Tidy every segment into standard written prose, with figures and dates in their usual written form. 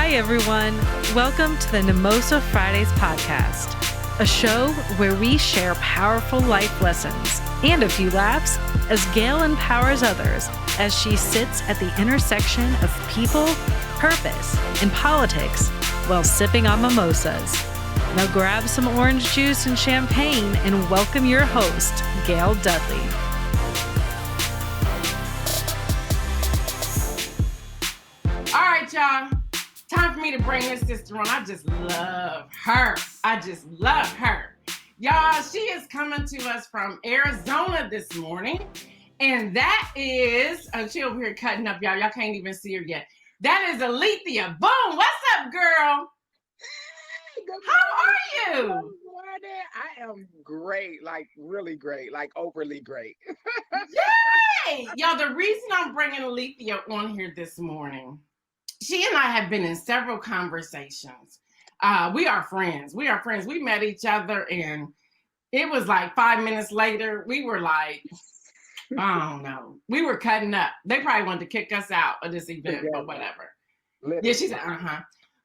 Hi, everyone. Welcome to the Mimosa Fridays podcast, a show where we share powerful life lessons and a few laughs as Gail empowers others as she sits at the intersection of people, purpose, and politics while sipping on mimosas. Now grab some orange juice and champagne and welcome your host, Gail Dudley. All right, y'all. Time for me to bring this sister on. I just love her. Y'all, she is coming to us from Arizona this morning. And that is, she over here cutting up, y'all. Y'all can't even see her yet. That is Aleatheia. Boom. What's up, girl? How are you? Good morning. I am great, like really great, like overly great. Yay! Y'all, the reason I'm bringing Aleatheia on here this morning, she and I have been in several conversations. We are friends. We met each other and it was like 5 minutes later, we were like, I don't know. We were cutting up. They probably wanted to kick us out of this event, but whatever. Literally. Yeah, she said,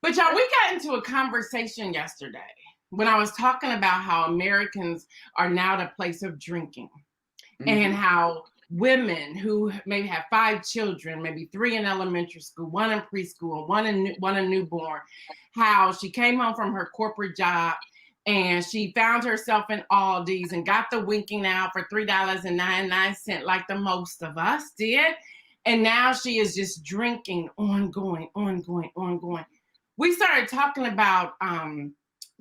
But y'all, we got into a conversation yesterday when I was talking about how Americans are now at a place of drinking and how women who maybe have 5 children, maybe 3 in elementary school, 1 in preschool, one a newborn, how she came home from her corporate job and she found herself in Aldi's and got the winking out for $3.99 like the most of us did. And now she is just drinking ongoing. We started talking about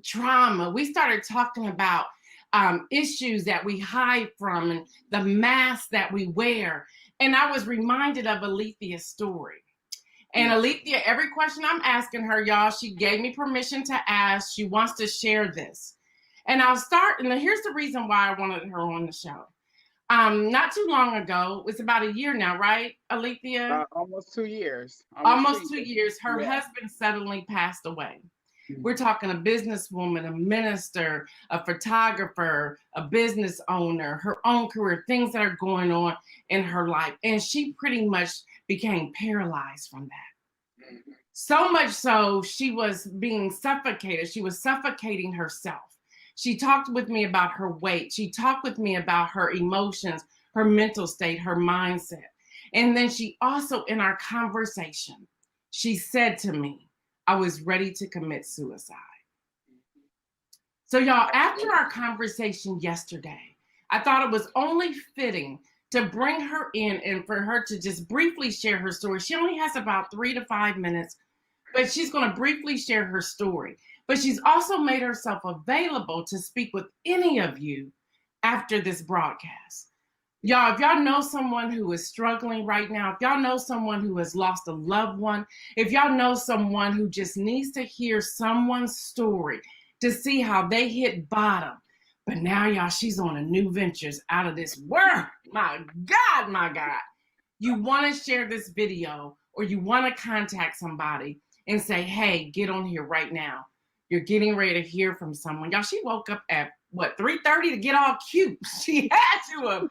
trauma. We started talking about issues that we hide from and the masks that we wear. And I was reminded of Aleatheia's story. And Aleatheia, every question I'm asking her, y'all, she gave me permission to ask. She wants to share this. And I'll start, and here's the reason why I wanted her on the show. Not too long ago, it's about a year now, right, Aleatheia? Almost 2 years. Almost 2 years. Her husband suddenly passed away. We're talking a businesswoman, a minister, a photographer, a business owner, her own career, things that are going on in her life. And she pretty much became paralyzed from that. So much so, she was being suffocated. She was suffocating herself. She talked with me about her weight. She talked with me about her emotions, her mental state, her mindset. And then she also, in our conversation, she said to me, I was ready to commit suicide. So y'all, after our conversation yesterday, I thought it was only fitting to bring her in and for her to just briefly share her story. She only has about 3 to 5 minutes, but she's going to briefly share her story. But she's also made herself available to speak with any of you after this broadcast. Y'all, if y'all know someone who is struggling right now, if y'all know someone who has lost a loved one, if y'all know someone who just needs to hear someone's story to see how they hit bottom, but now y'all, she's on a new ventures out of this world. My God. You want to share this video or you want to contact somebody and say, hey, get on here right now. You're getting ready to hear from someone. Y'all, she woke up at 3:30 to get all cute. She had to have.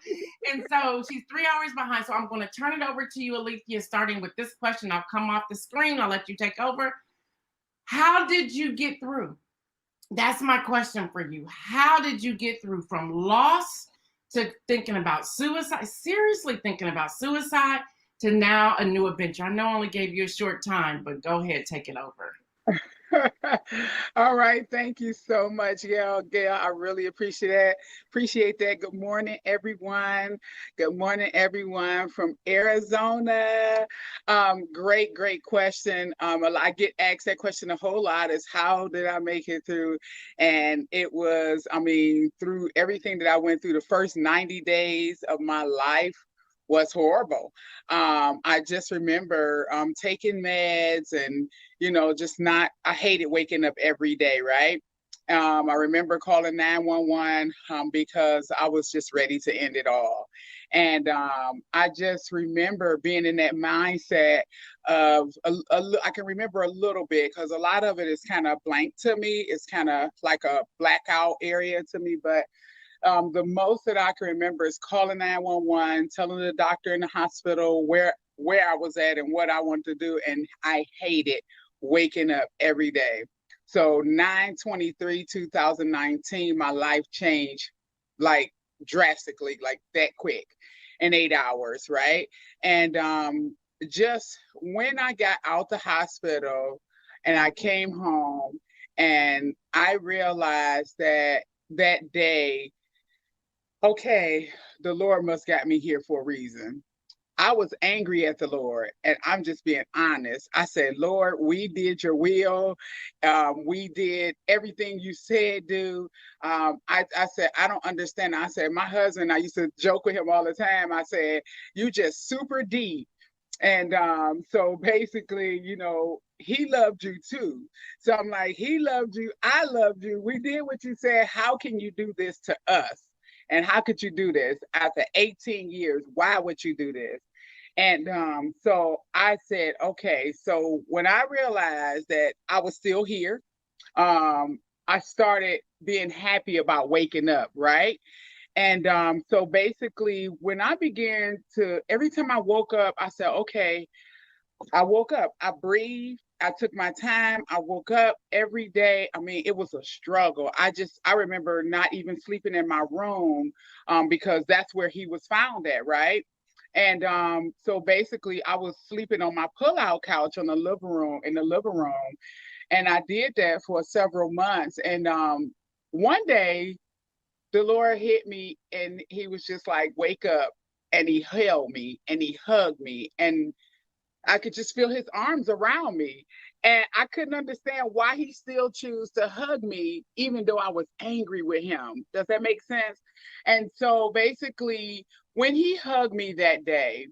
And so she's 3 hours behind. So I'm going to turn it over to you, Aleatheia, starting with this question. I'll come off the screen. I'll let you take over. How did you get through? That's my question for you. How did you get through from loss to thinking about suicide, seriously thinking about suicide, to now a new adventure? I know I only gave you a short time, but go ahead, take it over. All right. Thank you so much, Gail. I really appreciate that. Good morning, everyone. Good morning, everyone from Arizona. Great question. I get asked that question a whole lot, is how did I make it through? And it was, through everything that I went through, the first 90 days of my life was horrible. I just remember taking meds and, I hated waking up every day, right? I remember calling 911 because I was just ready to end it all. And I just remember being in that mindset of, I can remember a little bit because a lot of it is kind of blank to me. It's kind of like a blackout area to me, but the most that I can remember is calling 911, telling the doctor in the hospital where I was at and what I wanted to do. And I hated waking up every day. So 9/23/2019, my life changed like drastically, like that quick, in 8 hours, right? And just when I got out the hospital and I came home, and I realized that that day, okay, the Lord must got me here for a reason. I was angry at the Lord, and I'm just being honest. I said, Lord, we did your will. We did everything you said do. I said, I don't understand. I said, my husband, I used to joke with him all the time. I said, you just super deep. And so basically, he loved you too. So I'm like, he loved you. I loved you. We did what you said. How can you do this to us? And how could you do this after 18 years? Why would you do this? And so I said, okay. So when I realized that I was still here, I started being happy about waking up, right? And so basically, when I began to, every time I woke up, I said, okay, I woke up, I breathed, I took my time, I woke up every day. I mean, it was a struggle. I remember not even sleeping in my room because that's where he was found at, right? And so basically, I was sleeping on my pull-out couch in the living room, and I did that for several months. And one day, the Lord hit me, and he was just like, wake up. And he held me and he hugged me, and I could just feel his arms around me. And I couldn't understand why he still chose to hug me, even though I was angry with him. Does that make sense? And so basically, when he hugged me that day,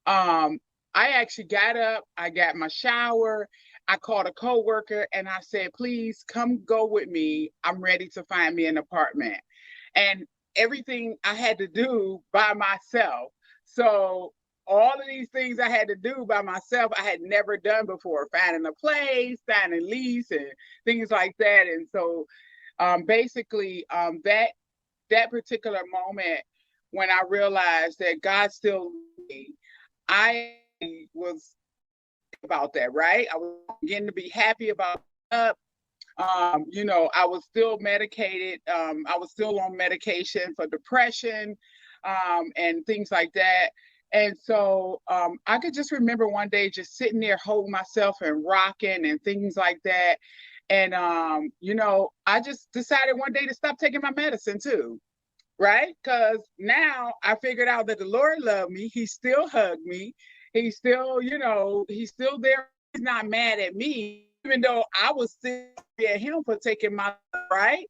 I actually got up, I got my shower, I called a coworker, and I said, please come go with me. I'm ready to find me an apartment. And everything I had to do by myself. So all of these things I had to do by myself, I had never done before, finding a place, signing lease, and things like that. And so basically, that particular moment when I realized that God still loved me, I was about that, right? I was beginning to be happy about up. I was still medicated. I was still on medication for depression and things like that. And so I could just remember one day just sitting there holding myself and rocking and things like that. And, I just decided one day to stop taking my medicine too, right? Because now I figured out that the Lord loved me. He still hugged me. He's still, he's still there. He's not mad at me, even though I was still at him for taking my, right?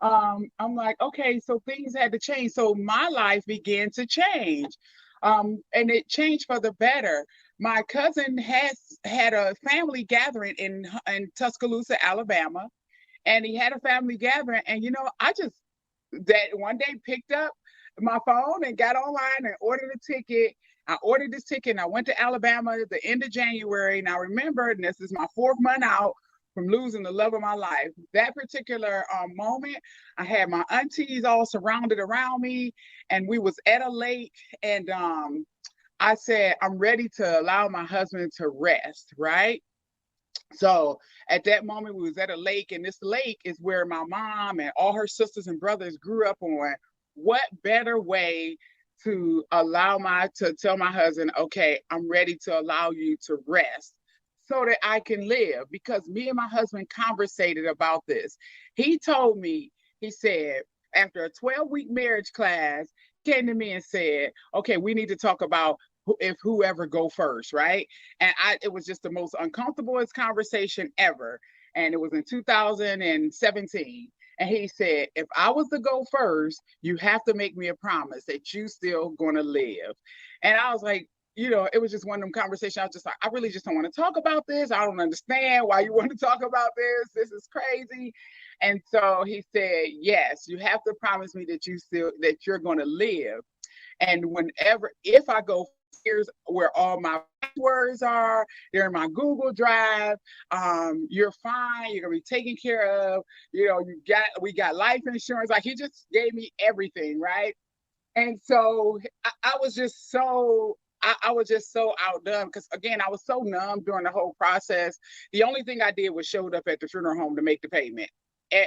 I'm like, okay, so things had to change. So my life began to change. And it changed for the better. My cousin has had a family gathering in Tuscaloosa, Alabama, and he had a family gathering. And I just that one day picked up my phone and got online and ordered a ticket. I ordered this ticket and I went to Alabama at the end of January. And I remember, and this is my 4th month out from losing the love of my life. That particular moment, I had my aunties all surrounded around me, and we was at a lake, and I said, I'm ready to allow my husband to rest, right? So at that moment, we was at a lake, and this lake is where my mom and all her sisters and brothers grew up on. What better way to tell my husband, okay, I'm ready to allow you to rest so that I can live, because me and my husband conversated about this. He told me, he said, after a 12-week marriage class, came to me and said, okay, we need to talk about if whoever go first, right? And it was just the most uncomfortablest conversation ever. And it was in 2017. And he said, if I was to go first, you have to make me a promise that you still gonna live. And I was like, it was just one of them conversations. I was just like, I really just don't want to talk about this. I don't understand why you want to talk about this. This is crazy. And so he said, yes, you have to promise me that you're going to live. And if I go, here's where all my words are. They're in my Google Drive. You're fine. You're going to be taken care of. We got life insurance. Like, he just gave me everything, right? And so I was just so I was just so outdone because, again, I was so numb during the whole process. The only thing I did was showed up at the funeral home to make the payment.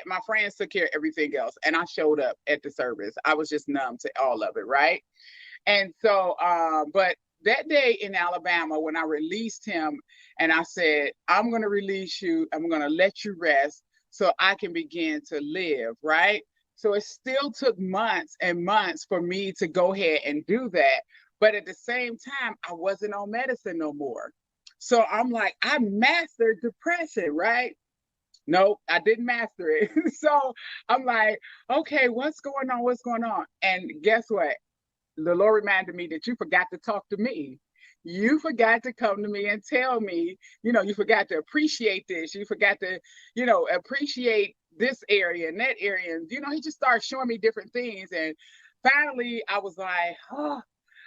My friends took care of everything else, and I showed up at the service. I was just numb to all of it, right? And so, but that day in Alabama, when I released him and I said, I'm going to release you, I'm going to let you rest so I can begin to live, right? So it still took months and months for me to go ahead and do that. But at the same time, I wasn't on medicine no more. So I'm like, I mastered depression, right? Nope, I didn't master it. So I'm like, okay, what's going on? What's going on? And guess what? The Lord reminded me that you forgot to talk to me. You forgot to come to me and tell me, you forgot to appreciate this. You forgot to, appreciate this area and that area. And, he just started showing me different things. And finally, I was like, oh,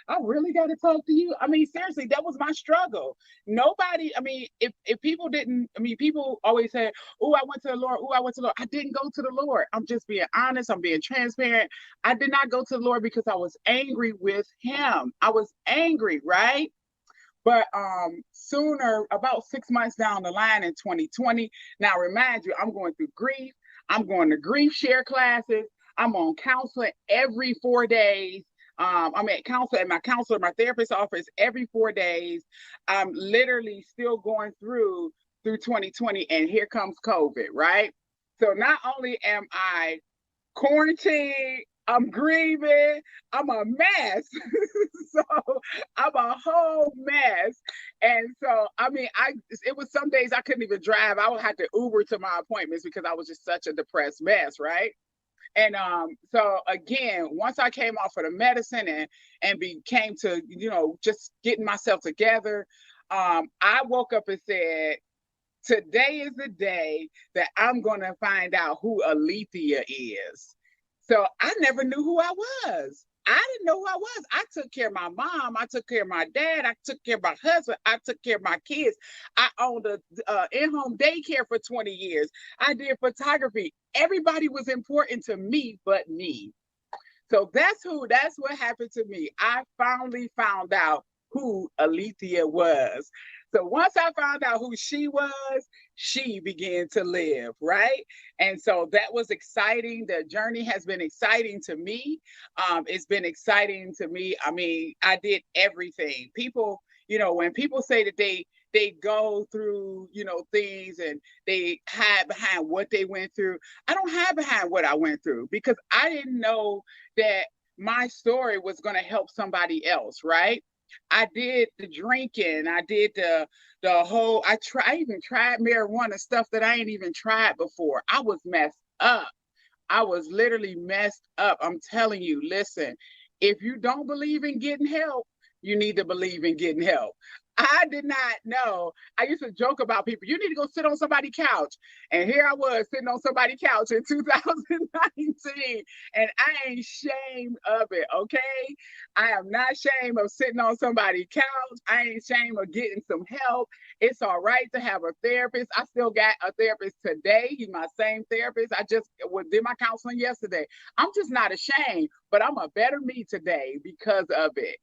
I really got to talk to you. I mean, seriously, that was my struggle. Nobody, I mean, if people didn't, I mean, people always say, oh, I went to the Lord. Oh, I went to the Lord. I didn't go to the Lord. I'm just being honest. I'm being transparent. I did not go to the Lord because I was angry with him. I was angry, right? But sooner, about 6 months down the line in 2020, now remind you, I'm going through grief. I'm going to grief share classes. I'm on counseling every 4 days. I'm at my therapist's office every 4 days. I'm literally still going through 2020, and here comes COVID, right? So not only am I quarantined, I'm grieving, I'm a mess. So I'm a whole mess. And so, I mean, it was some days I couldn't even drive. I would have to Uber to my appointments because I was just such a depressed mess, right? And so again, once I came off of the medicine and became to, just getting myself together, I woke up and said, today is the day that I'm going to find out who Aleatheia is. So I never knew who I was. I didn't know who I was. I took care of my mom. I took care of my dad. I took care of my husband. I took care of my kids. I owned a in-home daycare for 20 years. I did photography. Everybody was important to me but me. So that's what happened to me. I finally found out who Aleatheia was. So once I found out who she was, she began to live, right? And so that was exciting. The journey has been exciting to me. It's been exciting to me. I mean, I did everything. People, when people say that they go through, things and they hide behind what they went through, I don't hide behind what I went through because I didn't know that my story was going to help somebody else, right? I did the drinking. I did the whole, I even tried marijuana, stuff that I ain't even tried before. I was messed up. I was literally messed up. I'm telling you, listen, if you don't believe in getting help, you need to believe in getting help. I did not know. I used to joke about people, you need to go sit on somebody's couch. And here I was sitting on somebody's couch in 2019. And I ain't ashamed of it, okay? I am not ashamed of sitting on somebody's couch. I ain't ashamed of getting some help. It's all right to have a therapist. I still got a therapist today. He's my same therapist. I just did my counseling yesterday. I'm just not ashamed, but I'm a better me today because of it.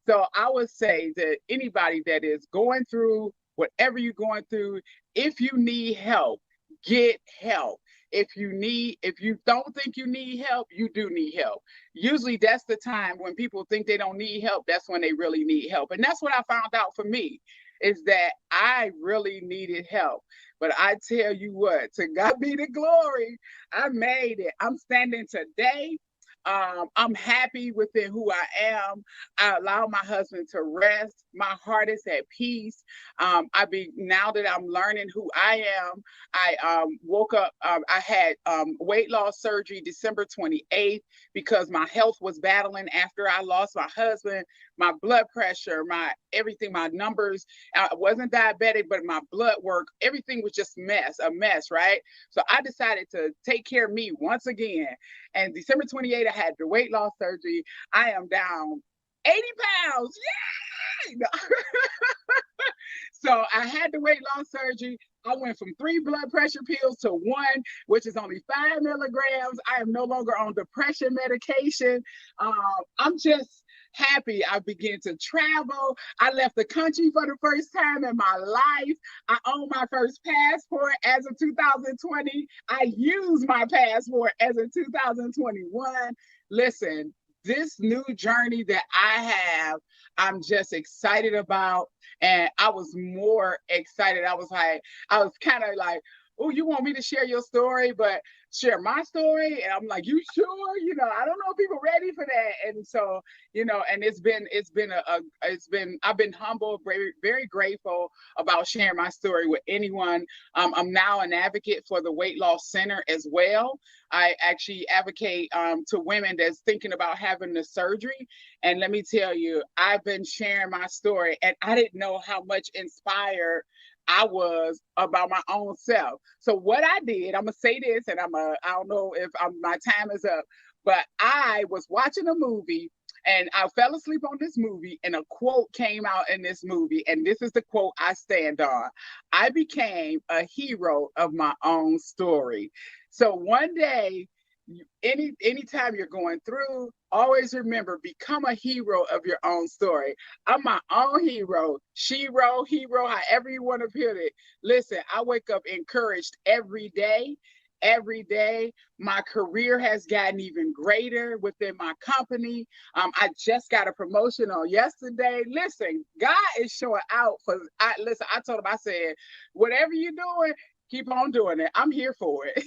So I would say that anybody that is going through whatever you're going through, if you need help, get help. If you don't think you need help, you do need help. Usually that's the time when people think they don't need help, that's when they really need help. And that's what I found out for me, is that I really needed help. But I tell you what, to God be the glory, I made it. I'm standing today. I'm happy within who I am. I allow my husband to rest. My heart is at peace. Now that I'm learning who I am, I woke up, I had weight loss surgery December 28th because my health was battling after I lost my husband, my blood pressure, my everything, my numbers. I wasn't diabetic, but my blood work, everything was just a mess, right? So I decided to take care of me once again. And December 28th, I had the weight loss surgery. I am down 80 pounds. Yay! So I had the weight loss surgery. I went from 3 blood pressure pills to 1, which is only 5 milligrams. I am no longer on depression medication. I'm just happy. I began to travel. I left the country for the first time in my life. I own my first passport as of 2020. I used my passport as of 2021. Listen, this new journey that I have, I'm just excited about. And I was more excited. I was kind of like, oh, you want me to share your story, but share my story? And I'm like, you sure? I don't know if people ready for that. And so, and I've been humble, very, very grateful about sharing my story with anyone. I'm now an advocate for the Weight Loss Center as well. I actually advocate to women that's thinking about having the surgery. And let me tell you, I've been sharing my story, and I didn't know how much inspired I was about my own self. So what I did, I'm gonna say this, and I don't know if my time is up, but I was watching a movie and I fell asleep on this movie, and a quote came out in this movie, and this is the quote I stand on. I became a hero of my own story. So one day, anytime you're going through, always remember, become a hero of your own story. I'm my own hero, hero, however you want to put it. Listen, I wake up encouraged every day. Every day, my career has gotten even greater within my company. I just got a promotion on yesterday. Listen, God is showing out I told him, I said, whatever you're doing, keep on doing it. I'm here for it.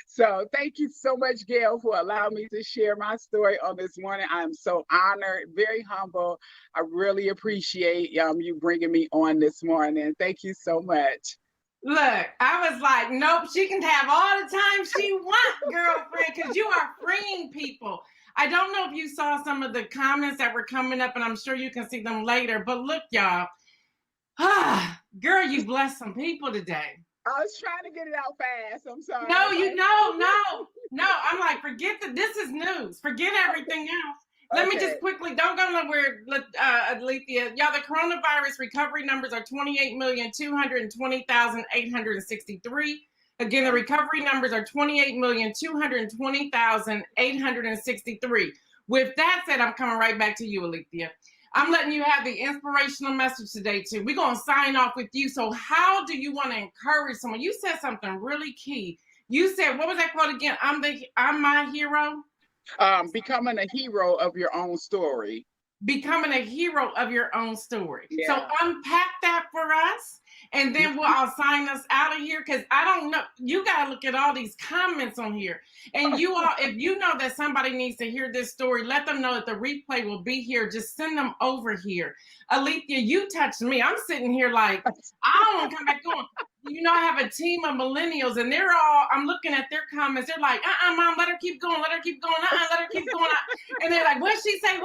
So thank you so much, Gail, for allowing me to share my story on this morning. I am so honored, very humble. I really appreciate you bringing me on this morning. Thank you so much. Look, I was like, nope, she can have all the time she wants, girlfriend, because you are freeing people. I don't know if you saw some of the comments that were coming up, and I'm sure you can see them later. But look, y'all, girl, you blessed some people today. I was trying to get it out fast. I'm sorry. No. I'm like, this is news. Forget everything else. Let me just quickly, don't go nowhere, Aleatheia. Y'all, the coronavirus recovery numbers are 28,220,863. Again, the recovery numbers are 28,220,863. With that said, I'm coming right back to you, Aleatheia. I'm letting you have the inspirational message today, too. We're going to sign off with you. So how do you want to encourage someone? You said something really key. You said, what was that quote again? I'm my hero. Becoming a hero of your own story. Becoming a hero of your own story. Yeah. So unpack that for us, and then I'll sign us out of here, because I don't know. You got to look at all these comments on here. And you all, if you know that somebody needs to hear this story, let them know that the replay will be here. Just send them over here. Aleatheia, you touched me. I'm sitting here like, I don't want to come back on. I have a team of millennials, and I'm looking at their comments. They're like, Mom, let her keep going. Let her keep going. Let her keep going. And they're like, what'd she say?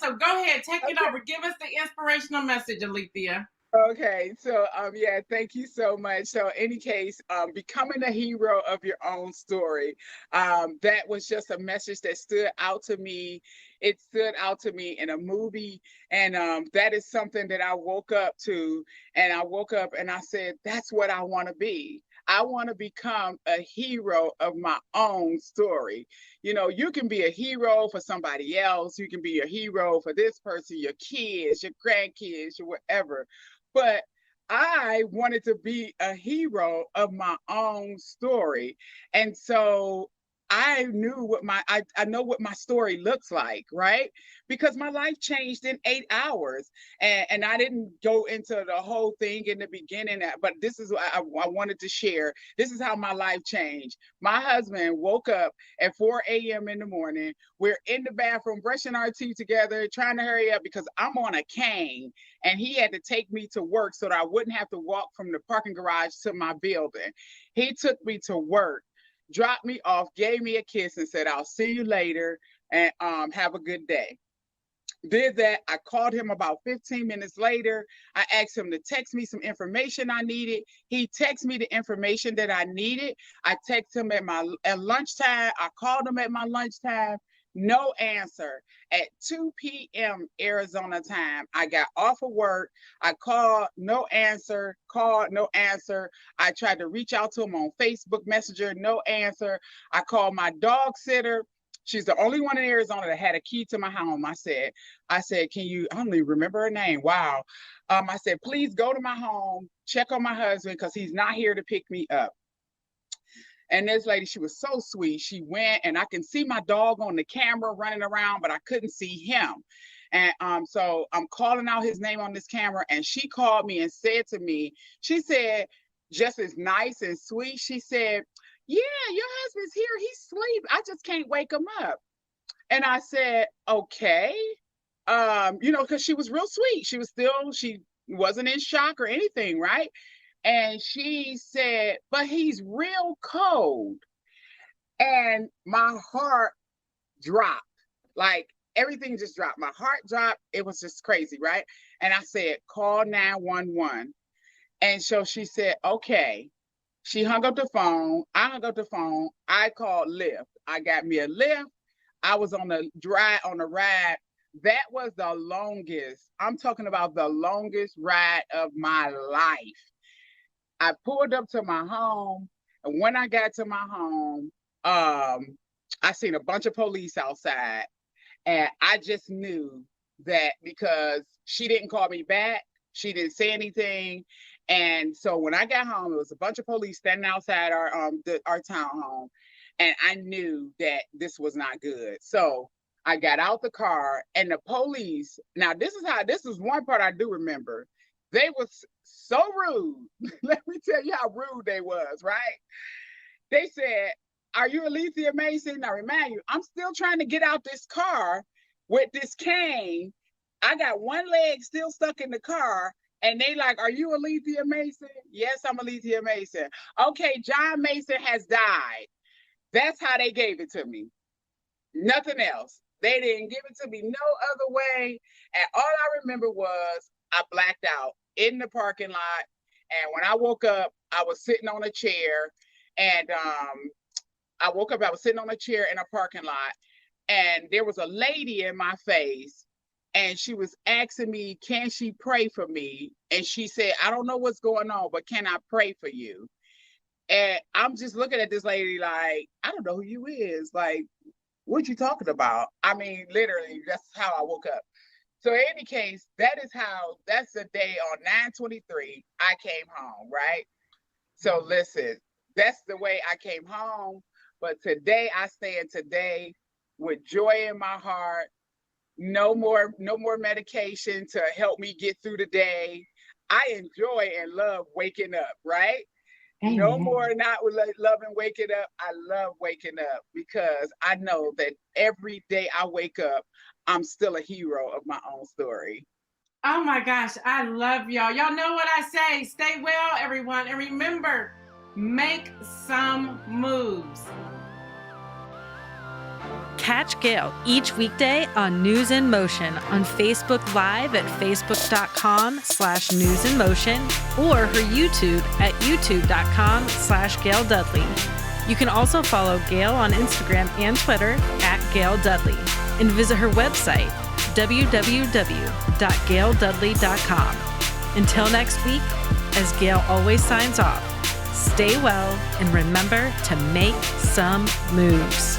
So go ahead, take it over. Give us the inspirational message, Aleatheia. Okay, so thank you so much. So any case, becoming a hero of your own story, that was just a message that stood out to me. It stood out to me in a movie, and that is something that I woke up to, and I woke up and I said, that's what I want to be. I want to become a hero of my own story. You can be a hero for somebody else. You can be a hero for this person, your kids, your grandkids, your whatever. But I wanted to be a hero of my own story. And so I knew I know what my story looks like, right? Because my life changed in 8 hours. And I didn't go into the whole thing in the beginning, but this is what I wanted to share. This is how my life changed. My husband woke up at 4 a.m. in the morning. We're in the bathroom, brushing our teeth together, trying to hurry up because I'm on a cane, and he had to take me to work so that I wouldn't have to walk from the parking garage to my building. He took me to work, dropped me off, gave me a kiss, and said, I'll see you later, and have a good day. Did that. I called him about 15 minutes later. I asked him to text me some information I needed. He texted me the information that I needed. I texted him at lunchtime. I called him at my lunchtime. No answer. At 2 p.m. Arizona time, I got off of work. I called, no answer. Called, no answer. I tried to reach out to him on Facebook Messenger, no answer. I called my dog sitter. She's the only one in Arizona that had a key to my home. I said, can you, I don't even remember her name. Wow. I said, please go to my home, check on my husband because he's not here to pick me up. And this lady, she was so sweet. She went, and I can see my dog on the camera running around, but I couldn't see him. And so I'm calling out his name on this camera, and she called me and said to me, she said, just as nice and sweet, she said, yeah, your husband's here. He's asleep. I just can't wake him up. And I said, okay. Because she was real sweet. She wasn't in shock or anything, right? And she said, but he's real cold. And my heart dropped. Like everything just dropped. My heart dropped. It was just crazy, right? And I said, call 911. And so she said, okay. She hung up the phone. I hung up the phone. I called Lyft. I got me a Lyft. I was on the ride. That was the longest. I'm talking about the longest ride of my life. I pulled up to my home, and when I got to my home, I seen a bunch of police outside, and I just knew that because she didn't call me back, she didn't say anything, and so when I got home, it was a bunch of police standing outside our townhome, and I knew that this was not good. So I got out the car, and the police. Now this is one part I do remember. They was so rude. Let me tell you how rude they was, right? They said, are you Aleatheia Mason? Now remind you, I'm still trying to get out this car with this cane. I got one leg still stuck in the car. And they like, are you Aleatheia Mason? Yes, I'm Aleatheia Mason. Okay, John Mason has died. That's how they gave it to me. Nothing else. They didn't give it to me no other way. And all I remember was I blacked out in the parking lot. And when I woke up, I was sitting on a chair. And I was sitting on a chair in a parking lot. And there was a lady in my face. And she was asking me, can she pray for me? And she said, I don't know what's going on, but can I pray for you? And I'm just looking at this lady like, I don't know who you is. Like, what you talking about? I mean, literally, that's how I woke up. So in any case, that's the day on 9/23, I came home, right? So listen, that's the way I came home. But today, I stand today with joy in my heart. No more medication to help me get through the day. I enjoy and love waking up, right? Amen. No more not loving waking up. I love waking up because I know that every day I wake up, I'm still a hero of my own story. Oh my gosh, I love y'all. Y'all know what I say. Stay well, everyone. And remember, make some moves. Catch Gail each weekday on News in Motion on Facebook Live at facebook.com/newsinmotion or her YouTube at youtube.com/Gail Dudley. You can also follow Gail on Instagram and Twitter at Gail Dudley and visit her website www.gaildudley.com. Until next week, as Gail always signs off, stay well and remember to make some moves.